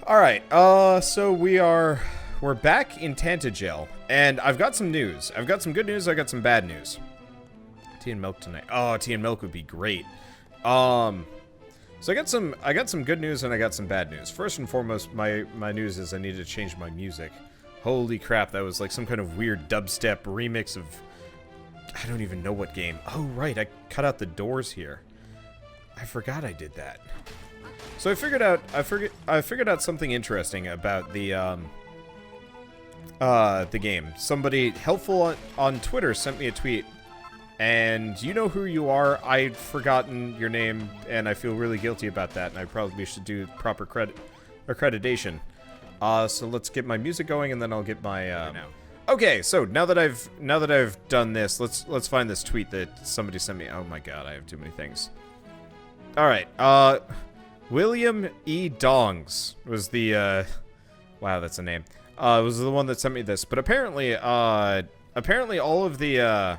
Alright, so we're back in Tantagel, and I've got some news. I've got some good news, I've got some bad news. Tea and milk tonight. Oh, tea and milk would be great. So I got some good news and I got some bad news. First and foremost, my news is I need to change my music. Holy crap, that was like some kind of weird dubstep remix of I don't even know what game. Oh right, I cut out the doors here. I forgot I did that. So I figured out something interesting about the game. Somebody helpful on Twitter sent me a tweet, and you know who you are. I'd forgotten your name, and I feel really guilty about that, and I probably should do proper accreditation. So let's get my music going, and then I'll get my now. Okay, so now that I've done this, let's find this tweet that somebody sent me. Oh my god, I have too many things. All right, William E. Dongs was the, wow, that's a name. Was the one that sent me this, but apparently all of the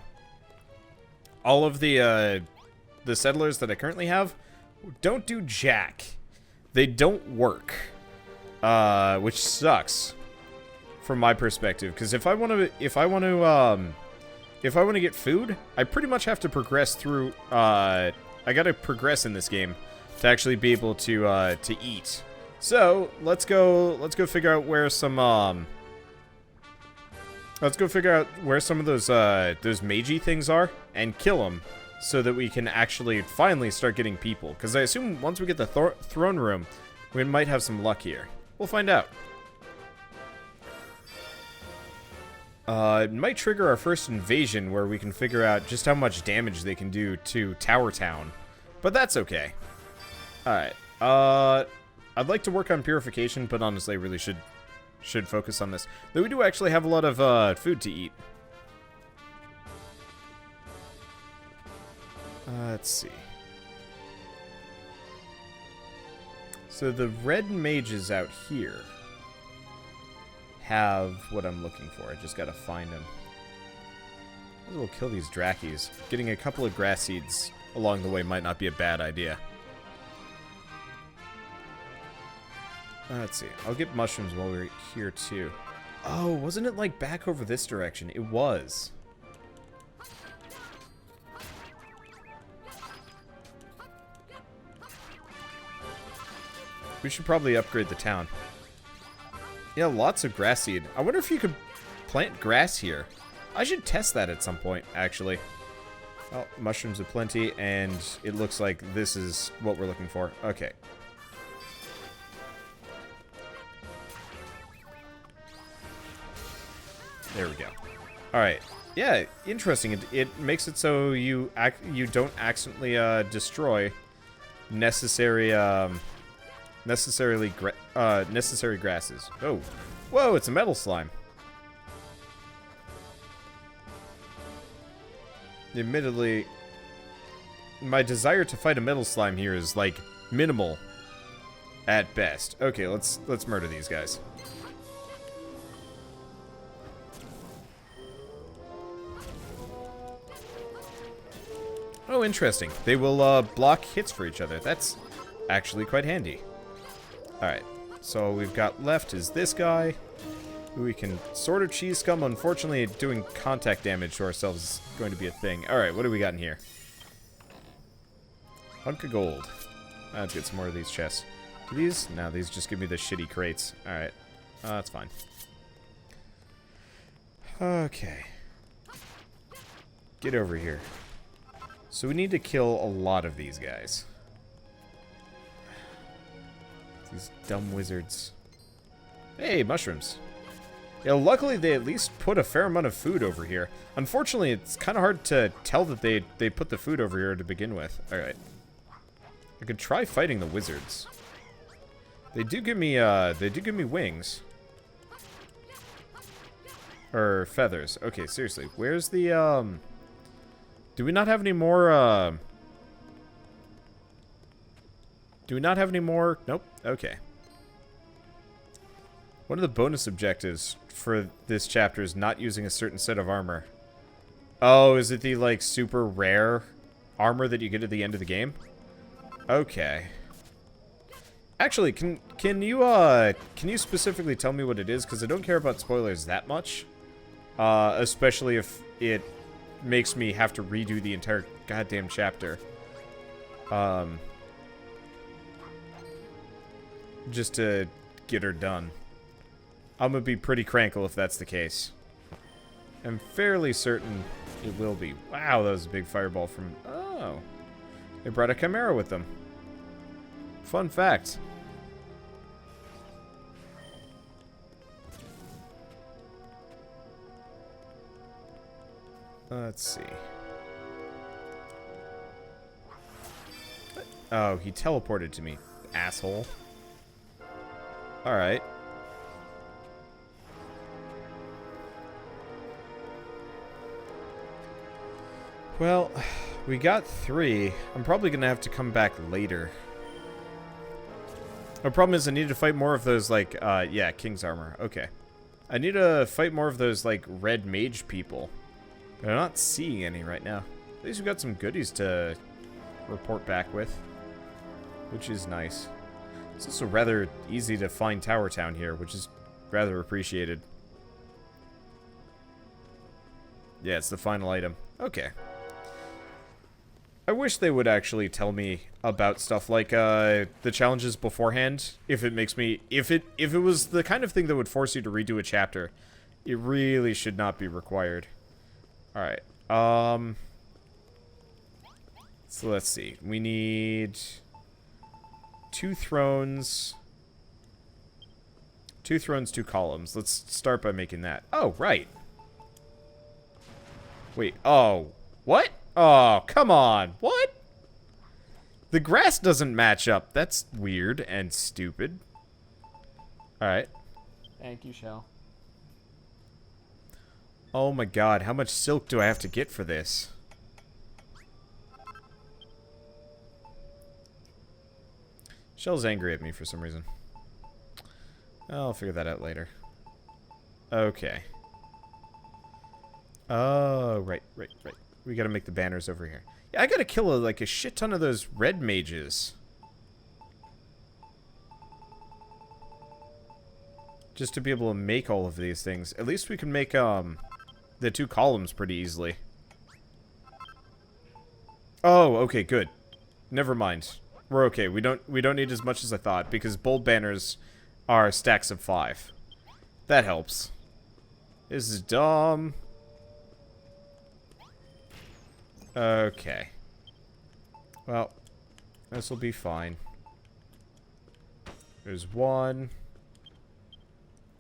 settlers that I currently have don't do jack. They don't work, which sucks from my perspective. Because if I want to get food, I pretty much have to progress through. I gotta progress in this game to actually be able to eat. So let's go figure out where some of those magey things are and kill them, so that we can actually finally start getting people. Because I assume once we get the throne room, we might have some luck here. We'll find out. It might trigger our first invasion where we can figure out just how much damage they can do to Tower Town. But that's okay. Alright. I'd like to work on purification, but honestly I really should focus on this. Though we do actually have a lot of food to eat. Let's see. So the red mages out here have what I'm looking for. I just gotta find them. We'll kill these Drakis. Getting a couple of grass seeds along the way might not be a bad idea. Let's see. I'll get mushrooms while we're here too. Oh, wasn't it like back over this direction? It was. We should probably upgrade the town. Yeah, lots of grass seed. I wonder if you could plant grass here. I should test that at some point, actually. Oh, mushrooms aplenty, and it looks like this is what we're looking for. Okay. There we go. Alright. Yeah, interesting. It makes it so you don't accidentally destroy necessary grasses. Oh. Whoa, it's a metal slime. Admittedly, my desire to fight a metal slime here is like minimal at best. Okay, let's murder these guys. Oh, interesting. They will block hits for each other. That's actually quite handy. Alright, so we've got left is this guy, who we can sort of cheese scum. Unfortunately, doing contact damage to ourselves is going to be a thing. Alright, what do we got in here? Hunk of gold. Let's get some more of these chests. Do these? No, these just give me the shitty crates. Alright, that's fine. Okay. Get over here. So we need to kill a lot of these guys. These dumb wizards. Hey, mushrooms. Yeah, luckily they at least put a fair amount of food over here. Unfortunately, it's kind of hard to tell that they put the food over here to begin with. Alright. I could try fighting the wizards. They do give me wings. Or feathers. Okay, seriously. Where's the, do we not have any more, do we not have any more? Nope. Okay. One of the bonus objectives for this chapter is not using a certain set of armor. Oh, is it the, like, super rare armor that you get at the end of the game? Okay. Actually, can you specifically tell me what it is? Because I don't care about spoilers that much. Especially if it makes me have to redo the entire goddamn chapter. Just to get her done. I'm gonna be pretty crankle if that's the case. I'm fairly certain it will be. Wow, that was a big fireball from... Oh. They brought a chimera with them. Fun fact. Let's see. Oh, he teleported to me, asshole. Alright. Well, we got 3. I'm probably gonna have to come back later. The problem is I need to fight more of those, like, yeah, King's Armor. Okay. I need to fight more of those, like, red mage people. But I'm not seeing any right now. At least we got some goodies to report back with. Which is nice. It's also rather easy to find Tower Town here, which is rather appreciated. Yeah, it's the final item. Okay. I wish they would actually tell me about stuff like the challenges beforehand. If it makes me, if it was the kind of thing that would force you to redo a chapter, it really should not be required. All right. So let's see. We need 2 thrones. 2 thrones, 2 columns. Let's start by making that. Oh, right. Wait. Oh, what? Oh, come on. What? The grass doesn't match up. That's weird and stupid. Alright. Thank you, Shell. Oh my god, how much silk do I have to get for this? Shell's angry at me for some reason. I'll figure that out later. Okay. Oh, right. We gotta make the banners over here. Yeah, I gotta kill like a shit ton of those red mages. Just to be able to make all of these things. At least we can make, the 2 columns pretty easily. Oh, okay, good. Never mind. We're okay. We don't need as much as I thought, because bold banners are stacks of 5. That helps. This is dumb. Okay. Well, this will be fine. There's 1.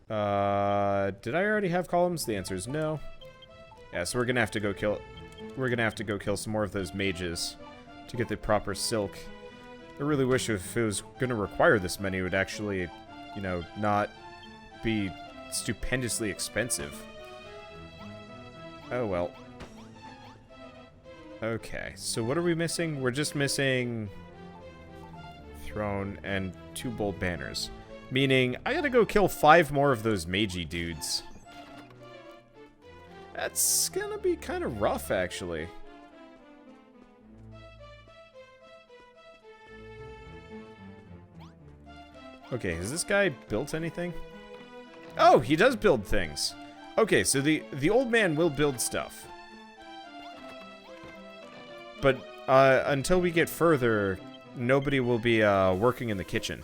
Did I already have columns? The answer is no. Yeah, so we're gonna have to go kill... We're gonna have to go kill some more of those mages to get the proper silk. I really wish if it was gonna require this many, it would actually, you know, not be stupendously expensive. Oh well. Okay, so what are we missing? We're just missing throne and 2 bold banners. Meaning, I gotta go kill 5 more of those magey dudes. That's gonna be kind of rough, actually. Okay, has this guy built anything? Oh, he does build things. Okay, so the old man will build stuff. But until we get further, nobody will be working in the kitchen.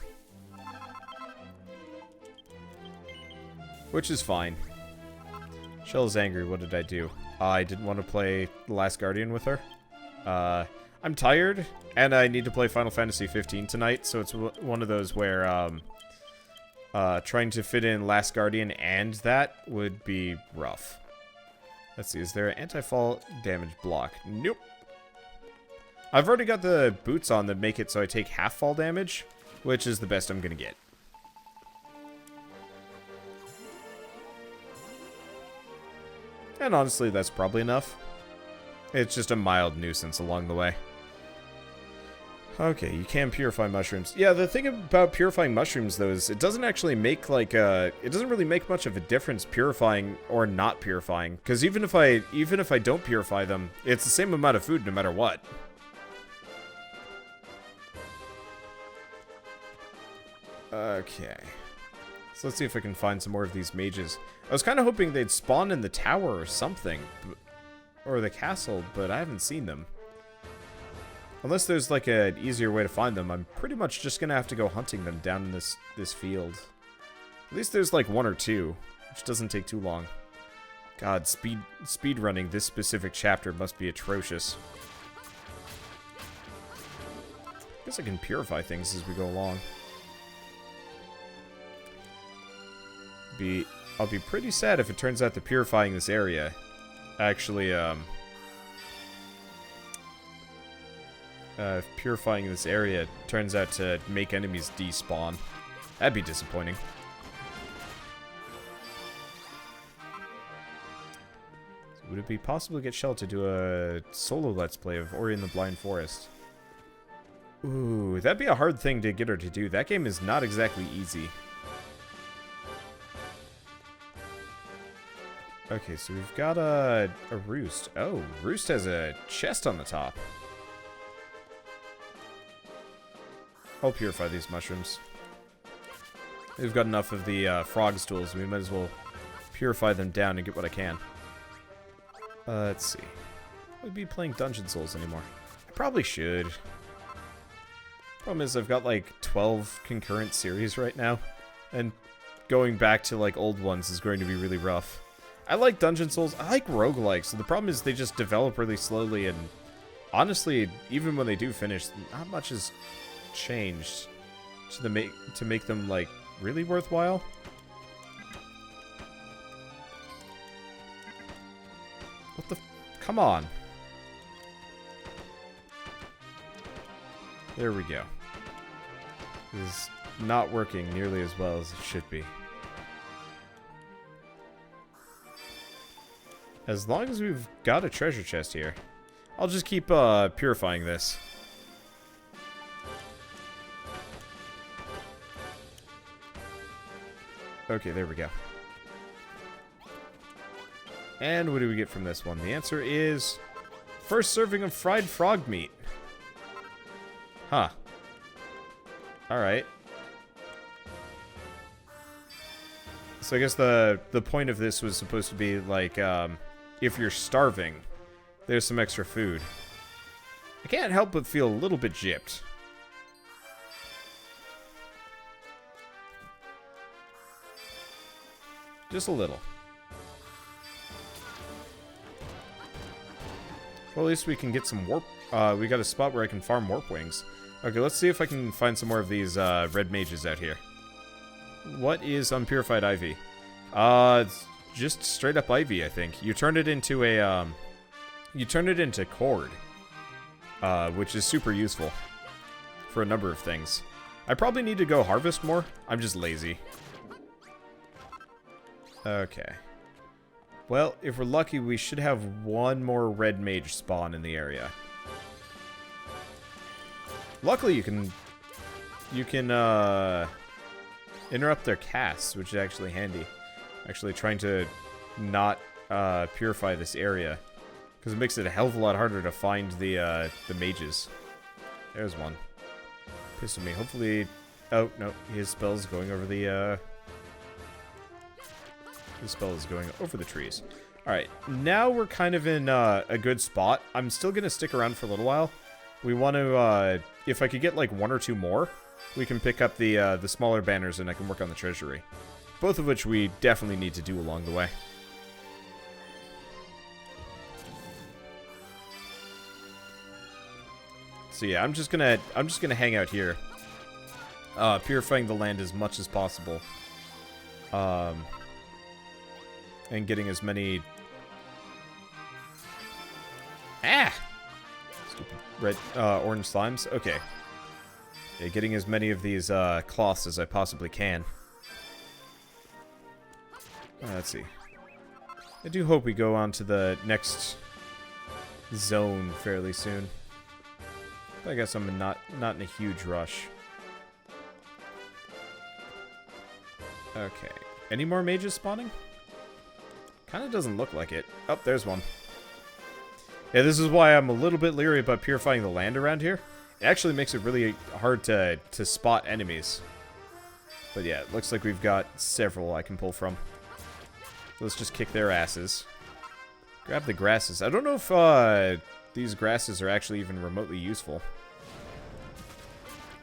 Which is fine. Shell is angry. What did I do? I didn't want to play The Last Guardian with her. I'm tired, and I need to play Final Fantasy 15 tonight, so it's one of those where trying to fit in Last Guardian and that would be rough. Let's see, is there an anti-fall damage block? Nope. I've already got the boots on that make it so I take half fall damage, which is the best I'm gonna get. And honestly, that's probably enough. It's just a mild nuisance along the way. Okay, you can purify mushrooms. Yeah, the thing about purifying mushrooms, though, is it doesn't actually make, like, it doesn't really make much of a difference purifying or not purifying. Because even if I don't purify them, it's the same amount of food no matter what. Okay. So let's see if I can find some more of these mages. I was kind of hoping they'd spawn in the tower or something. Or the castle, but I haven't seen them. Unless there's like an easier way to find them, I'm pretty much just gonna have to go hunting them down in this field. At least there's like one or two, which doesn't take too long. God, speed running this specific chapter must be atrocious. I guess I can purify things as we go along. I'll be pretty sad if it turns out that purifying this area actually, if purifying this area turns out to make enemies despawn. That'd be disappointing. So would it be possible to get Shell to do a solo Let's Play of Ori and the Blind Forest? Ooh, that'd be a hard thing to get her to do. That game is not exactly easy. Okay, so we've got a Roost. Oh, Roost has a chest on the top. I'll purify these mushrooms. We've got enough of the frog stools, we might as well purify them down and get what I can. Let's see. Would be playing Dungeon Souls anymore. I probably should. Problem is I've got like 12 concurrent series right now, and going back to like old ones is going to be really rough. I like Dungeon Souls. I like roguelikes. So the problem is they just develop really slowly, and honestly, even when they do finish, not much has changed to make them like really worthwhile. What the? Come on. There we go. This is not working nearly as well as it should be. As long as we've got a treasure chest here, I'll just keep purifying this. Okay, there we go. And what do we get from this one? The answer is first serving of fried frog meat. Huh. Alright. So I guess the point of this was supposed to be like, if you're starving, there's some extra food. I can't help but feel a little bit gypped. Just a little. Well, at least we can get some warp. We got a spot where I can farm warp wings. Okay, let's see if I can find some more of these red mages out here. What is unpurified ivy? It's just straight up ivy, I think. You turn it into a you turn it into cord, which is super useful for a number of things. I probably need to go harvest more. I'm just lazy. Okay. Well, if we're lucky, we should have one more red mage spawn in the area. Luckily, you can interrupt their casts, which is actually handy. Actually, trying to not purify this area, because it makes it a hell of a lot harder to find the mages. There's one. Pissing me. Hopefully, oh no, his spell's going over the. His spell is going over the trees. All right, now we're kind of in a good spot. I'm still gonna stick around for a little while. We want to, if I could get like one or two more, we can pick up the smaller banners and I can work on the treasury. Both of which we definitely need to do along the way. So yeah, I'm just gonna hang out here, purifying the land as much as possible, and getting as many. Stupid red, orange slimes. Okay. Yeah, getting as many of these cloths as I possibly can. Let's see. I do hope we go on to the next zone fairly soon. I guess I'm not in a huge rush. Okay. Any more mages spawning? Kind of doesn't look like it. Oh, there's one. Yeah, this is why I'm a little bit leery about purifying the land around here. It actually makes it really hard to spot enemies. But yeah, it looks like we've got several I can pull from. So let's just kick their asses. Grab the grasses. I don't know if these grasses are actually even remotely useful.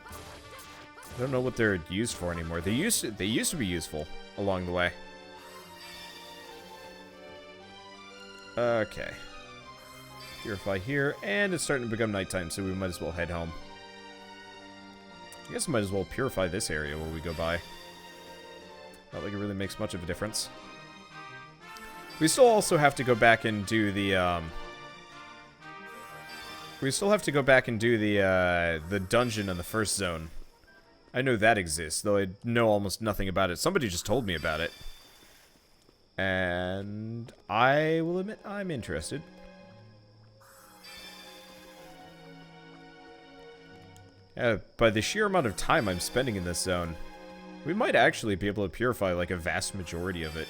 I don't know what they're used for anymore. They used to be useful along the way. Okay. Purify here, and it's starting to become nighttime, so we might as well head home. I guess I might as well purify this area where we go by. Not like it really makes much of a difference. We still also have to go back and do the, we still have to go back and do the dungeon in the first zone. I know that exists, though I know almost nothing about it. Somebody just told me about it. And I will admit I'm interested. By the sheer amount of time I'm spending in this zone, we might actually be able to purify like a vast majority of it.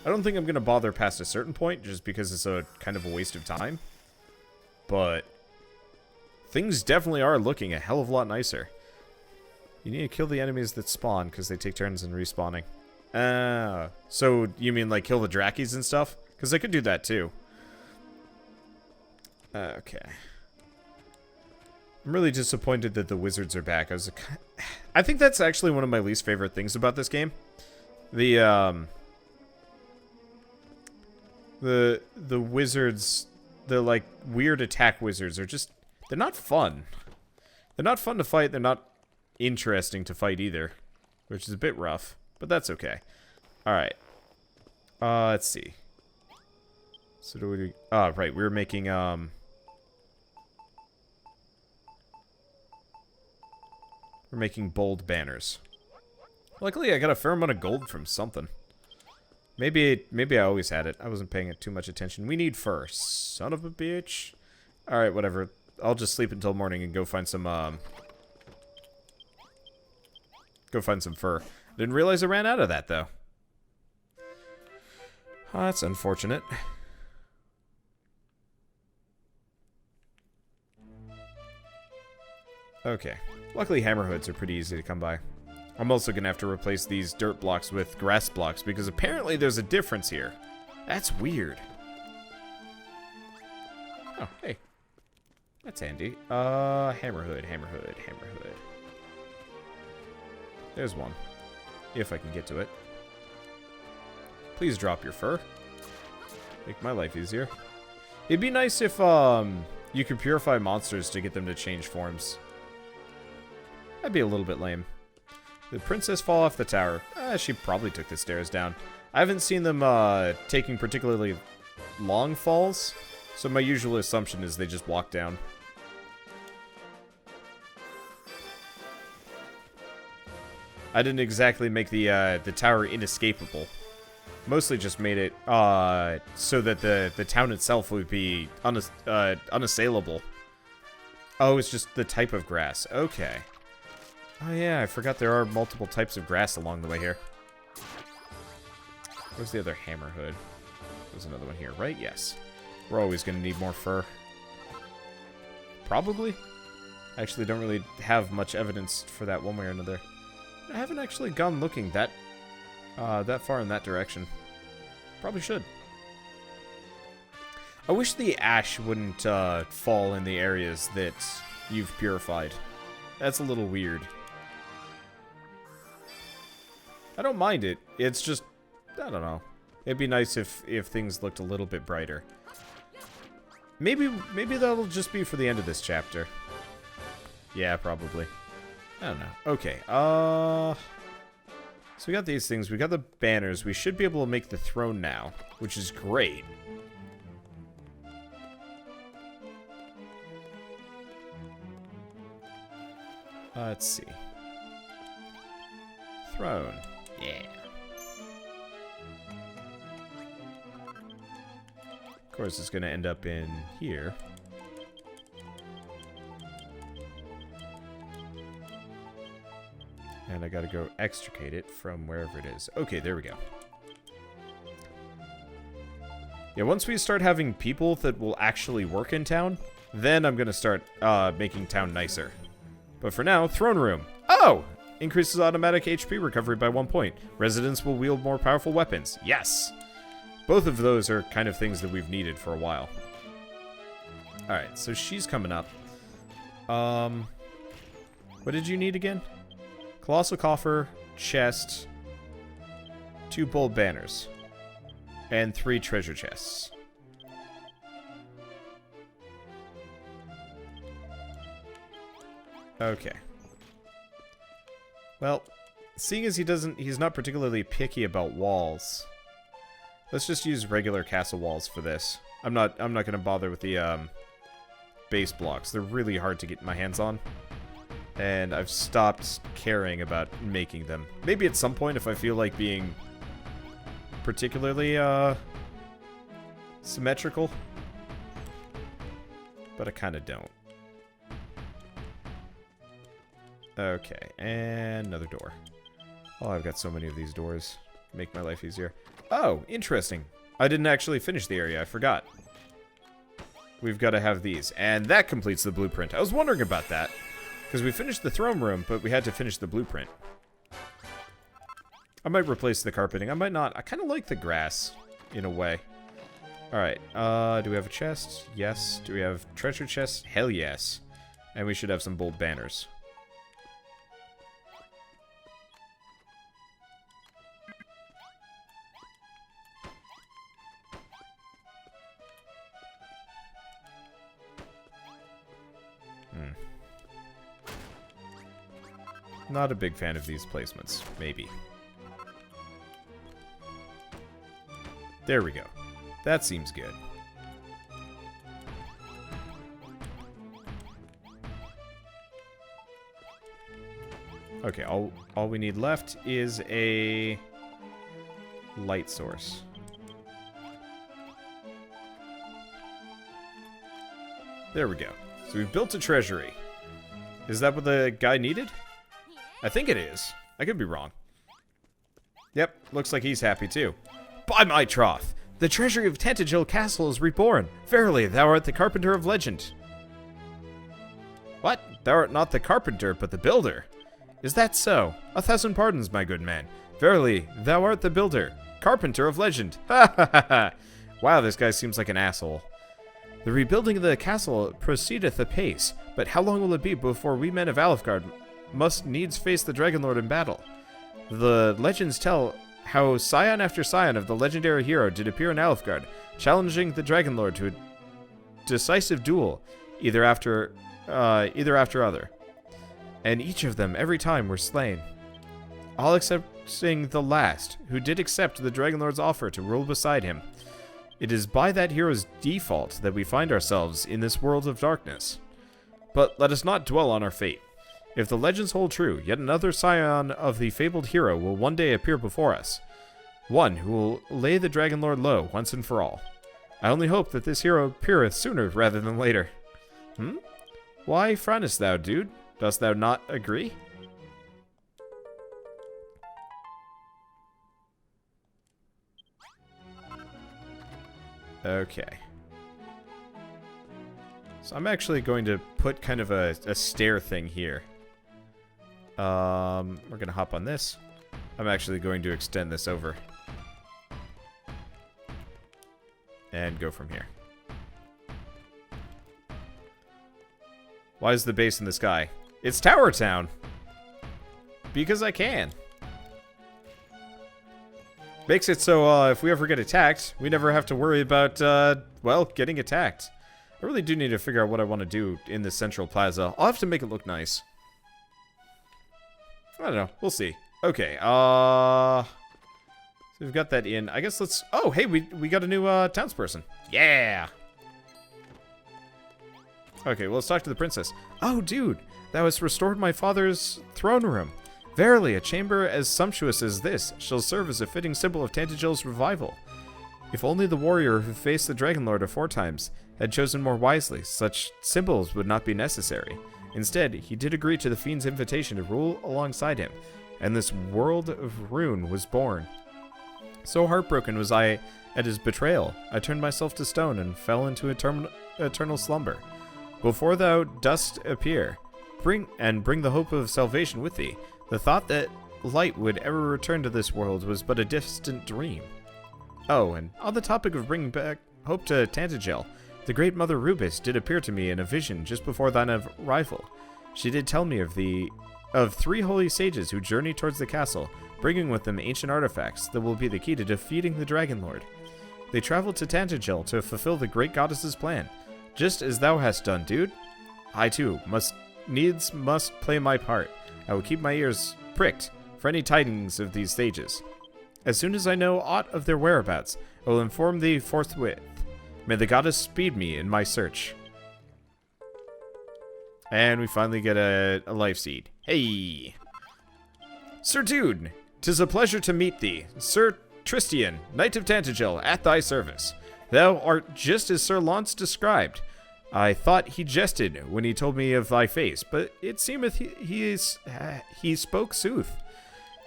I don't think I'm going to bother past a certain point, just because it's a kind of a waste of time. But things definitely are looking a hell of a lot nicer. You need to kill the enemies that spawn, because they take turns in respawning. So you mean like kill the Drakkies and stuff? Because I could do that too. Okay. I'm really disappointed that the wizards are back. I think that's actually one of my least favorite things about this game. The wizards, the like weird attack wizards are just, they're not fun. They're not fun to fight. They're not interesting to fight either, which is a bit rough, but that's okay. All right. Let's see. So do we? Oh, right. We were making We're making bold banners. Luckily, I got a fair amount of gold from something. Maybe I always had it. I wasn't paying it too much attention. We need fur. Son of a bitch. All right, whatever. I'll just sleep until morning and go find some fur. Didn't realize I ran out of that though. Oh, that's unfortunate. Okay. Luckily, hammerhoods are pretty easy to come by. I'm also going to have to replace these dirt blocks with grass blocks, because apparently there's a difference here. That's weird. Oh, hey. That's handy. Hammerhood. There's one. If I can get to it. Please drop your fur. Make my life easier. It'd be nice if, you could purify monsters to get them to change forms. That'd be a little bit lame. Did the princess fall off the tower? She probably took the stairs down. I haven't seen them taking particularly long falls, so my usual assumption is they just walk down. I didn't exactly make the tower inescapable. Mostly just made it so that the town itself would be unassailable. Oh, it's just the type of grass. Okay. Oh yeah, I forgot there are multiple types of grass along the way here. Where's the other hammerhood? There's another one here, right? Yes. We're always going to need more fur. Probably. I actually don't really have much evidence for that one way or another. I haven't actually gone looking that far in that direction. Probably should. I wish the ash wouldn't fall in the areas that you've purified. That's a little weird. I don't mind it. It's just, I don't know. It'd be nice if things looked a little bit brighter. Maybe that'll just be for the end of this chapter. Yeah, probably. I don't know. Okay. So we got these things. We got the banners. We should be able to make the throne now, which is great. Let's see. Throne. Yeah. Of course, it's going to end up in here. And I gotta go extricate it from wherever it is. Okay, there we go. Yeah, once we start having people that will actually work in town, then I'm gonna start making town nicer. But for now, throne room. Oh! Increases automatic HP recovery by 1 point. Residents will wield more powerful weapons. Yes! Both of those are kind of things that we've needed for a while. Alright, so she's coming up. What did you need again? Colossal coffer, chest, 2 bold banners, and 3 treasure chests. Okay. Well, seeing as he's not particularly picky about walls, let's just use regular castle walls for this. I'm not gonna bother with the base blocks. They're really hard to get my hands on, and I've stopped caring about making them. Maybe at some point if I feel like being particularly symmetrical, but I kind of don't. Okay, and another door. Oh, I've got so many of these doors. Make my life easier. Oh, interesting. I didn't actually finish the area. I forgot. We've got to have these. And that completes the blueprint. I was wondering about that. Because we finished the throne room, but we had to finish the blueprint. I might replace the carpeting. I might not. I kind of like the grass, in a way. Alright, do we have a chest? Yes. Do we have treasure chests? Hell yes. And we should have some bold banners. Not a big fan of these placements. Maybe. There we go. That seems good. Okay, all we need left is a light source. There we go. So we've built a treasury. Is that what the guy needed? I think it is. I could be wrong. Yep, looks like he's happy too. By my troth, the treasury of Tantagil Castle is reborn. Verily, thou art the carpenter of legend. What? Thou art not the carpenter, but the builder. Is that so? 1,000 pardons, my good man. Verily, thou art the builder, carpenter of legend. Ha ha ha ha! Wow, this guy seems like an asshole. The rebuilding of the castle proceedeth apace, but how long will it be before we men of Alefgard must needs face the Dragonlord in battle? The legends tell how scion after scion of the legendary hero did appear in Alefgard, challenging the Dragonlord to a decisive duel, either after other. And each of them every time were slain. All excepting the last, who did accept the Dragonlord's offer to rule beside him. It is by that hero's default that we find ourselves in this world of darkness. But let us not dwell on our fate. If the legends hold true, yet another scion of the fabled hero will one day appear before us. One who will lay the Dragonlord low once and for all. I only hope that this hero appeareth sooner rather than later. Why frownest thou, dude? Dost thou not agree? Okay. So I'm actually going to put kind of a stair thing here. We're going to hop on this. I'm actually going to extend this over. And go from here. Why is the base in the sky? It's Tower Town! Because I can. Makes it so if we ever get attacked, we never have to worry about, well, getting attacked. I really do need to figure out what I want to do in this central plaza. I'll have to make it look nice. I don't know. We'll see. Okay, so we've got that in. I guess let's... Oh, hey, we got a new townsperson. Yeah! Okay, well, let's talk to the princess. Oh, dude, thou hast restored my father's throne room. Verily, a chamber as sumptuous as this shall serve as a fitting symbol of Tantagil's revival. If only the warrior who faced the Dragonlord aforetimes had chosen more wisely, such symbols would not be necessary. Instead, he did agree to the fiend's invitation to rule alongside him, and this world of ruin was born. So heartbroken was I at his betrayal, I turned myself to stone and fell into eternal slumber. Before thou dost appear, bring the hope of salvation with thee. The thought that light would ever return to this world was but a distant dream. Oh, and on the topic of bringing back hope to Tantagel, the great Mother Rubis did appear to me in a vision just before thine arrival. She did tell me of 3 holy sages who journey towards the castle, bringing with them ancient artifacts that will be the key to defeating the Dragonlord. They traveled to Tantagel to fulfill the great goddess's plan, just as thou hast done, dude. I too must play my part. I will keep my ears pricked for any tidings of these sages. As soon as I know aught of their whereabouts, I will inform thee forthwith. May the goddess speed me in my search. And we finally get a life seed. Hey! Sir Dude, 'tis a pleasure to meet thee. Sir Tristian, Knight of Tantagel, at thy service. Thou art just as Sir Launce described. I thought he jested when he told me of thy face, but it seemeth he spoke sooth.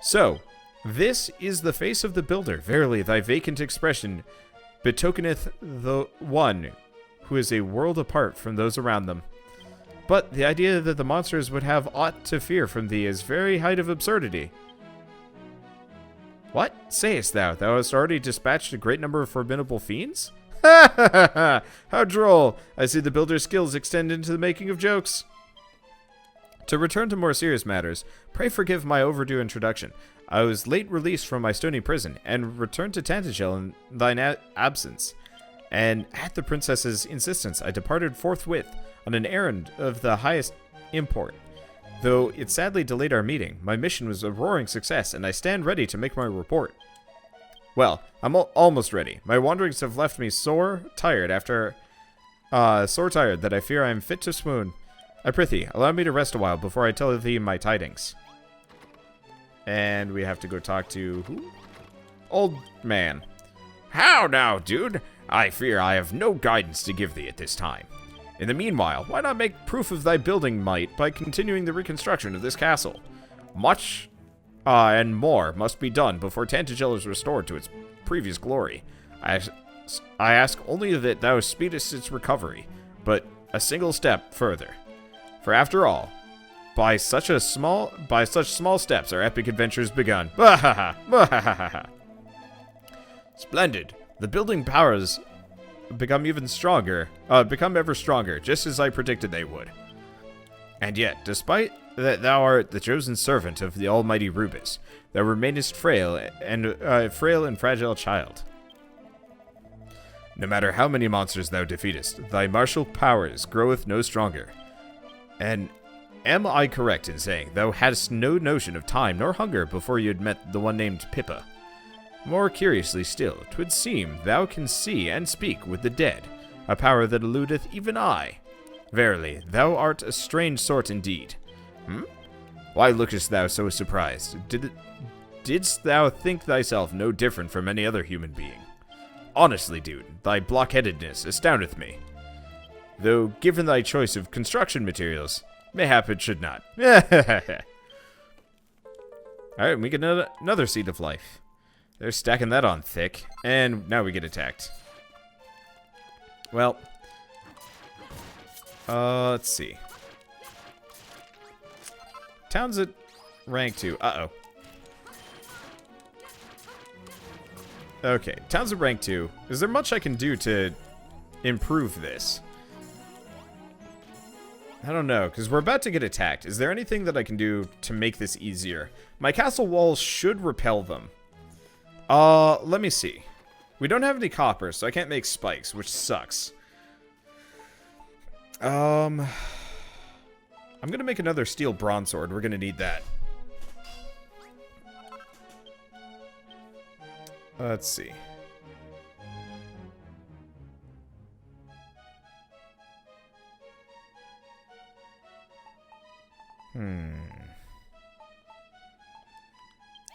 So, this is the face of the builder. Verily, thy vacant expression betokeneth the one who is a world apart from those around them. But the idea that the monsters would have aught to fear from thee is very height of absurdity. What sayest thou? Thou hast already dispatched a great number of formidable fiends? Ha ha ha ha! How droll! I see the builder's skills extend into the making of jokes. To return to more serious matters, pray forgive my overdue introduction. I was late released from my stony prison, and returned to Tantagel in thine absence. And at the princess's insistence, I departed forthwith on an errand of the highest import. Though it sadly delayed our meeting, my mission was a roaring success, and I stand ready to make my report. Well, I'm almost ready. My wanderings have left me sore tired that I fear I am fit to swoon. I prithee, allow me to rest a while before I tell thee my tidings. And we have to go talk to who? Old man. How now, dude? I fear I have no guidance to give thee at this time. In the meanwhile, why not make proof of thy building might by continuing the reconstruction of this castle? Much and more must be done before Tantagel is restored to its previous glory. I ask only that thou speedest its recovery, but a single step further. For after all, by such small steps our epic adventures begun. Splendid. The building powers become ever stronger, just as I predicted they would. And yet, despite that thou art the chosen servant of the almighty Rubis, thou remainest frail and fragile child. No matter how many monsters thou defeatest, thy martial powers groweth no stronger. And am I correct in saying thou hadst no notion of time nor hunger before you had met the one named Pippa? More curiously still, 'twould seem thou can see and speak with the dead, a power that eludeth even I. Verily, thou art a strange sort indeed. Why lookest thou so surprised? Didst thou think thyself no different from any other human being? Honestly, dude, thy blockheadedness astoundeth me. Though, given thy choice of construction materials, mayhap it should not. Alright, we get another Seed of Life. They're stacking that on thick, and now we get attacked. Well, let's see. Town's at rank 2. Uh-oh. Okay, town's at rank 2. Is there much I can do to improve this? I don't know, because we're about to get attacked. Is there anything that I can do to make this easier? My castle walls should repel them. Let me see. We don't have any copper, so I can't make spikes, which sucks. I'm gonna make another steel bronze sword. We're gonna need that. Let's see.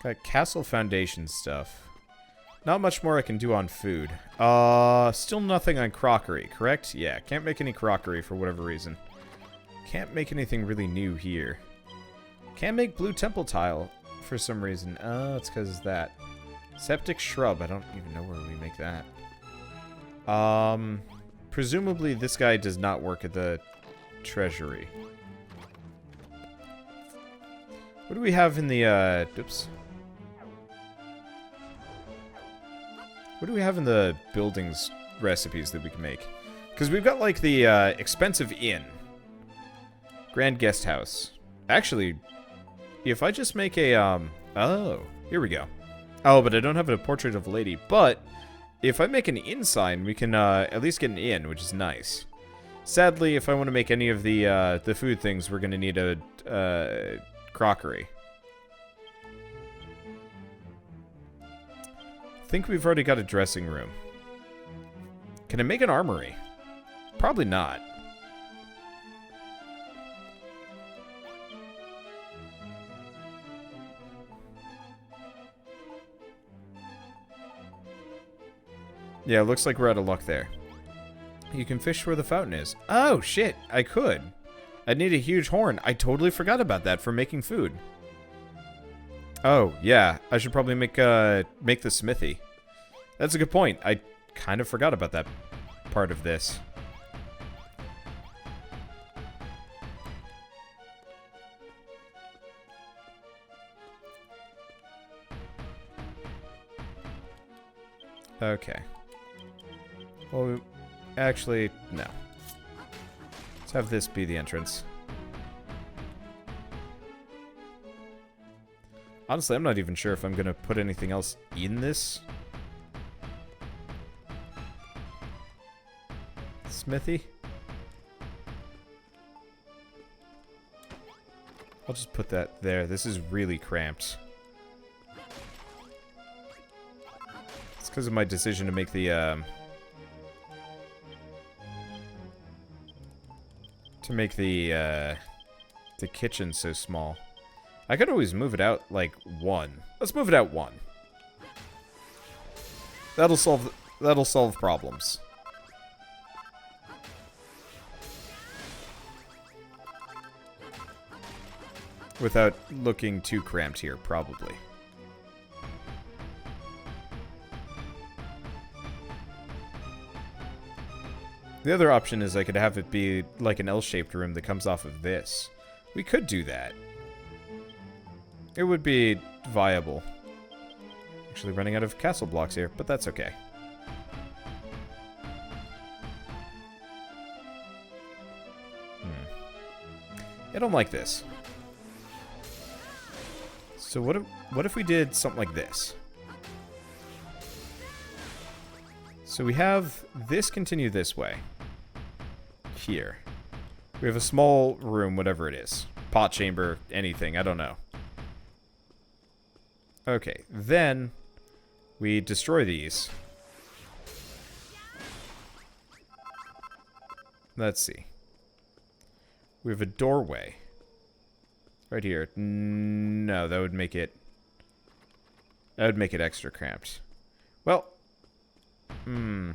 Got castle foundation stuff. Not much more I can do on food. Still nothing on crockery, correct? Yeah, can't make any crockery for whatever reason. Can't make anything really new here. Can't make blue temple tile for some reason. Oh, it's because of that. Septic shrub, I don't even know where we make that. Presumably this guy does not work at the Treasury. What do we have in the, oops. What do we have in the buildings recipes that we can make? Because we've got, like, the, expensive inn. Grand guest house. Actually, if I just make a, oh, here we go. Oh, but I don't have a portrait of a lady. But, if I make an inn sign, we can, at least get an inn, which is nice. Sadly, if I want to make any of the food things, we're going to need a, crockery. I think we've already got a dressing room. Can I make an armory? Probably not. Yeah, it looks like we're out of luck there. You can fish where the fountain is. Oh, shit, I could. I'd need a huge horn. I totally forgot about that for making food. Oh, yeah, I should probably make the smithy. That's a good point. I kind of forgot about that part of this. Okay. Well, actually, no. Let's have this be the entrance. Honestly, I'm not even sure if I'm going to put anything else in this smithy. I'll just put that there. This is really cramped. It's because of my decision to make the kitchen so small. I could always move it out, like, 1. Let's move it out 1. That'll solve problems. Without looking too cramped here, probably. The other option is I could have it be like an L-shaped room that comes off of this. We could do that. It would be viable. Actually running out of castle blocks here, but that's okay. I don't like this. So what if we did something like this? So we have this continue this way. Here. We have a small room, whatever it is. Pot chamber, anything, I don't know. Okay, then we destroy these. Let's see. We have a doorway. Right here. No, that would make it extra cramped. Well, I'll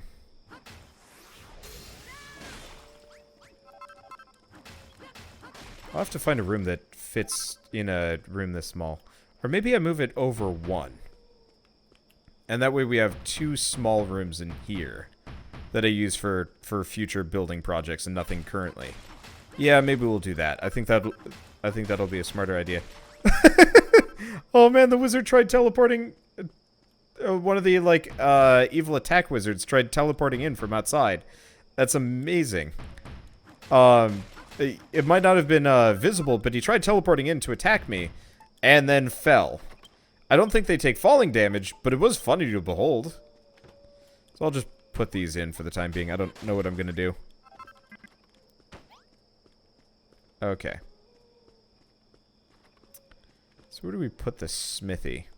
have to find a room that fits in a room this small. Or maybe I move it over 1. And that way we have 2 small rooms in here that I use for future building projects and nothing currently. Yeah, maybe we'll do that. I think that'll be a smarter idea. Oh man, the wizard tried teleporting. One of the like evil attack wizards tried teleporting in from outside. That's amazing. It might not have been visible, but he tried teleporting in to attack me, and then fell. I don't think they take falling damage, but it was funny to behold. So I'll just put these in for the time being. I don't know what I'm gonna do. Okay. So where do we put the smithy?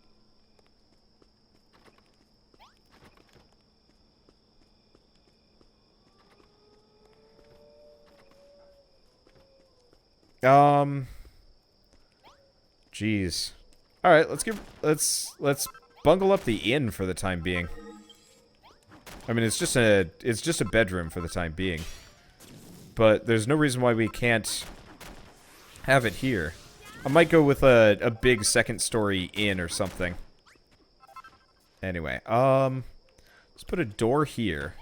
Jeez. All right, let's bungle up the inn for the time being. I mean, it's just a bedroom for the time being. But there's no reason why we can't have it here. I might go with a big second story inn or something. Anyway, let's put a door here.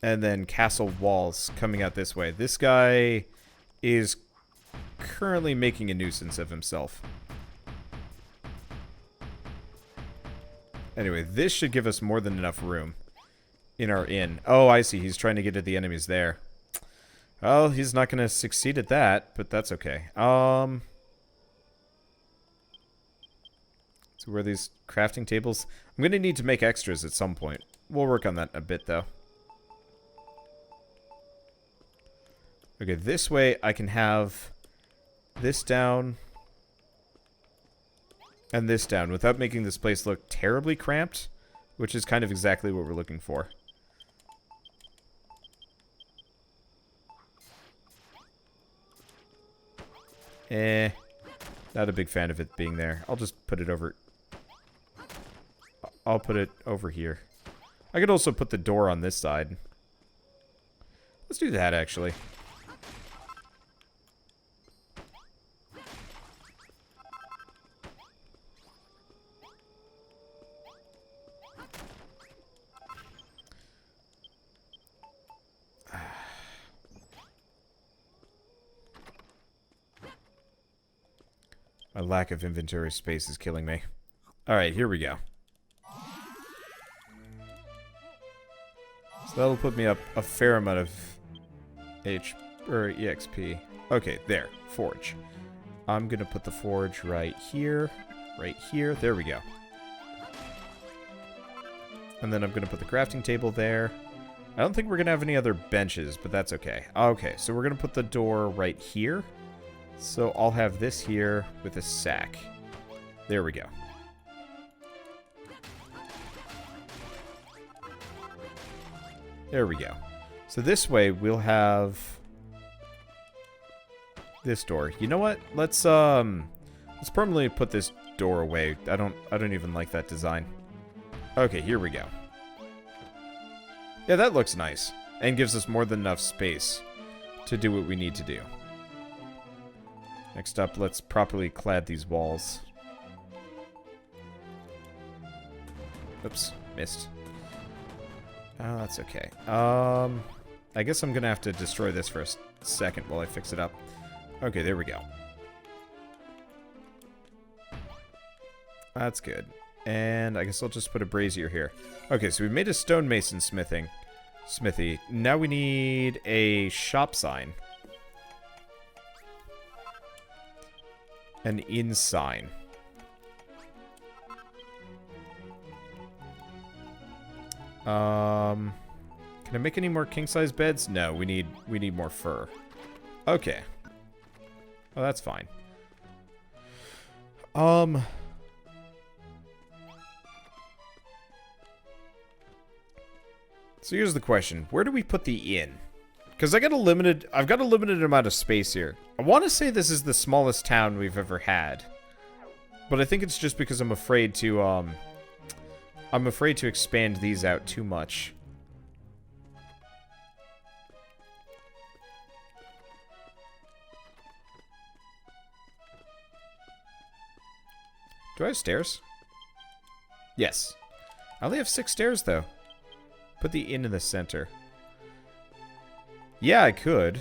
And then castle walls coming out this way. This guy is currently making a nuisance of himself. Anyway, this should give us more than enough room in our inn. Oh, I see. He's trying to get at the enemies there. Well, he's not going to succeed at that, but that's okay. So where are these crafting tables? I'm going to need to make extras at some point. We'll work on that a bit, though. Okay, this way I can have this down and this down without making this place look terribly cramped, which is kind of exactly what we're looking for. Not a big fan of it being there. I'll just put it over. I'll put it over here. I could also put the door on this side. Let's do that, actually. My lack of inventory space is killing me. Alright, here we go. So that'll put me up a fair amount of EXP. Okay, there. Forge. I'm gonna put the forge right here. Right here. There we go. And then I'm gonna put the crafting table there. I don't think we're gonna have any other benches, but that's okay. Okay, so we're gonna put the door right here. So I'll have this here with a sack. There we go. There we go. So this way we'll have this door. You know what? Let's permanently put this door away. I don't even like that design. Okay, here we go. Yeah, that looks nice and gives us more than enough space to do what we need to do. Next up, let's properly clad these walls. Oops, missed. Oh, that's okay. I guess I'm gonna have to destroy this for a second while I fix it up. Okay, there we go. That's good. And I guess I'll just put a brazier here. Okay, so we made a stonemason smithy. Now we need a shop sign. An inn sign. Can I make any more king-size beds? No, we need more fur. Okay. Oh, that's fine. So here's the question. Where do we put the inn? Because I've got a limited amount of space here. I want to say this is the smallest town we've ever had. But I think it's just because I'm afraid to expand these out too much. Do I have stairs? Yes. I only have 6 stairs, though. Put the inn in the center. Yeah, I could.